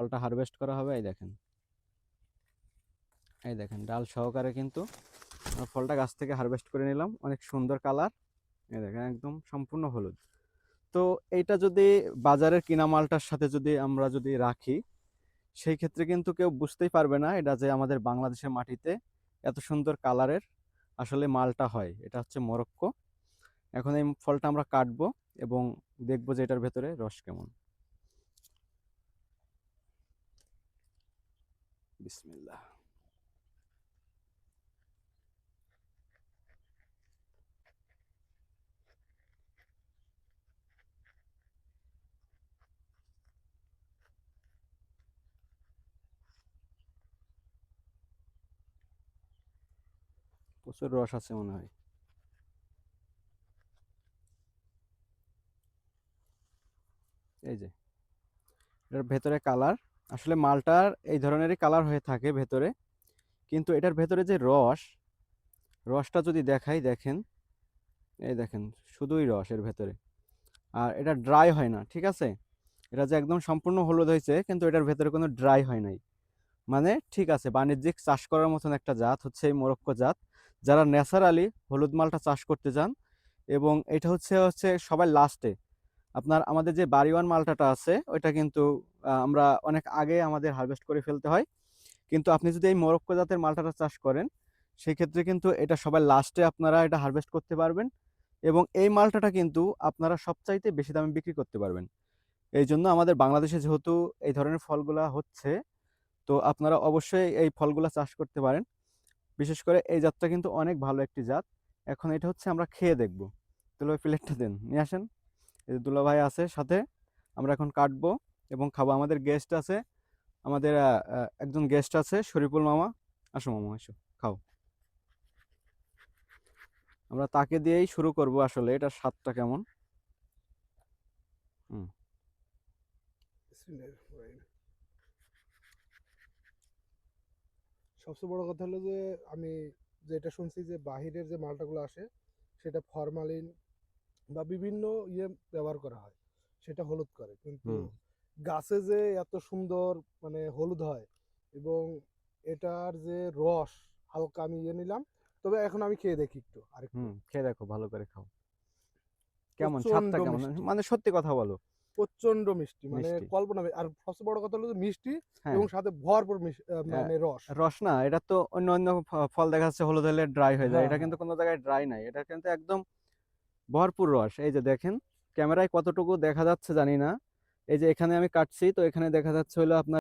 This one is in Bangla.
ফলটা হারভেস্ট করা হবে। এই দেখেন ডাল সহকারে কিন্তু আমরা ফলটা গাছ থেকে হারভেস্ট করে নিলাম। অনেক সুন্দর কালার। এই দেখেন একদম সম্পূর্ণ হলুদ। তো এইটা যদি বাজারের কিনা মালটার সাথে যদি আমরা যদি রাখি, সেই ক্ষেত্রে কিন্তু কেউ বুঝতেই পারবে না এটা যে আমাদের বাংলাদেশের মাটিতে এত সুন্দর কালারের আসলে মালটা হয়। এটা হচ্ছে মরক্কো। এখন এই ফলটা আমরা কাটবো এবং দেখবো যে এটার ভেতরে রস কেমন। বিসমিল্লাহ। প্রচুর রস আছে মনে হয়। এই যে এটার ভেতরে কালার, আসলে মালটার এই ধরনেরই কালার হয়ে থাকে ভেতরে, কিন্তু এটার ভেতরে যে রসটা যদি দেখাই, দেখেন এই দেখেন শুধুই রস এর ভেতরে। আর এটা ড্রাই হয় না, ঠিক আছে? এটা যে একদম সম্পূর্ণ হলুদ হয়েছে কিন্তু এটার ভেতরে কোনো ড্রাই হয় নাই। মানে ঠিক আছে, বাণিজ্যিক চাষ করার মতন একটা জাত হচ্ছে এই মোরক্কো জাত। যারা ন্যাচারালি হলুদ মালটা চাষ করতে চান, এবং এটা হচ্ছে হচ্ছে সবার লাস্টে আপনার আমাদের যে বাড়িওয়ান মালটাটা আছে ওইটা কিন্তু আমরা অনেক আগে আমাদের হারভেস্ট করে ফেলতে হয়। কিন্তু আপনি যদি এই মোরক্কো জাতের মালটাটা চাষ করেন, সেই ক্ষেত্রে কিন্তু এটা সবার লাস্টে আপনারা এটা হারভেস্ট করতে পারবেন, এবং এই মালটাটা কিন্তু আপনারা সবচাইতে বেশি দামে বিক্রি করতে পারবেন। এই জন্য আমাদের বাংলাদেশে যেহেতু এই ধরনের ফলগুলা হচ্ছে, তো আপনারা অবশ্যই এই ফলগুলা চাষ করতে পারেন। বিশেষ করে এই জাতটা কিন্তু অনেক ভালো একটি জাত। এখন এটা হচ্ছে আমরা খেয়ে দেখব। দুলাভাই প্লেটটা দেন, নিয়ে আসেন। এই যে দুলাভাই আছে সাথে, আমরা এখন কাটবো এবং খাবো। আমাদের গেস্ট আছে, আমাদের একজন গেস্ট আছে, শরীফুল মামা। আসো মামা, আসো, খাও। আমরা তাকে দিয়েই শুরু করব আসলে এটার স্বাদটা কেমন। হুম। সবচেয়ে বড় কথা হলো যে আমি যেটা শুনছি যে বাহিরের যে মালটাগুলো আসে সেটা ফরমালিন বা বিভিন্ন ইয়ে ব্যবহার করা হয়, সেটা হলুদ করে। কিন্তু হুম। গাছে যে এত সুন্দর মানে হলুদ হয়, এবং এটার যে রস হালকা আমি ইয়ে নিলাম। তবে এখন আমি খেয়ে দেখি একটু আরেকটু। হুম, খেয়ে দেখো, ভালো করে খাও। কেমন প্রচন্ড স্বাদটা কেমন, মিষ্টি, মানে সত্যি কথা বলো। প্রচন্ড মিষ্টি, মানে মিষ্টি। কল্পনা আর সবচেয়ে বড় কথা হলো যে মিষ্টি হ্যাঁ। এবং সাথে ভরপুর আহ, মানে রস। রস না, এটা তো অন্য অন্য ফল দেখা যাচ্ছে হলুদ হলে ড্রাই হয়ে যায়, হ্যাঁ এটা হ্যাঁ। কিন্তু কোনো জায়গায় ড্রাই নাই, এটা কিন্তু একদম ভরপুর রস। এই যে দেখেন, ক্যামেরায় কতটুকু দেখা যাচ্ছে জানি না। এই যে এখানে আমি কাটছি, তো এখানে দেখা যাচ্ছে হলো আপনার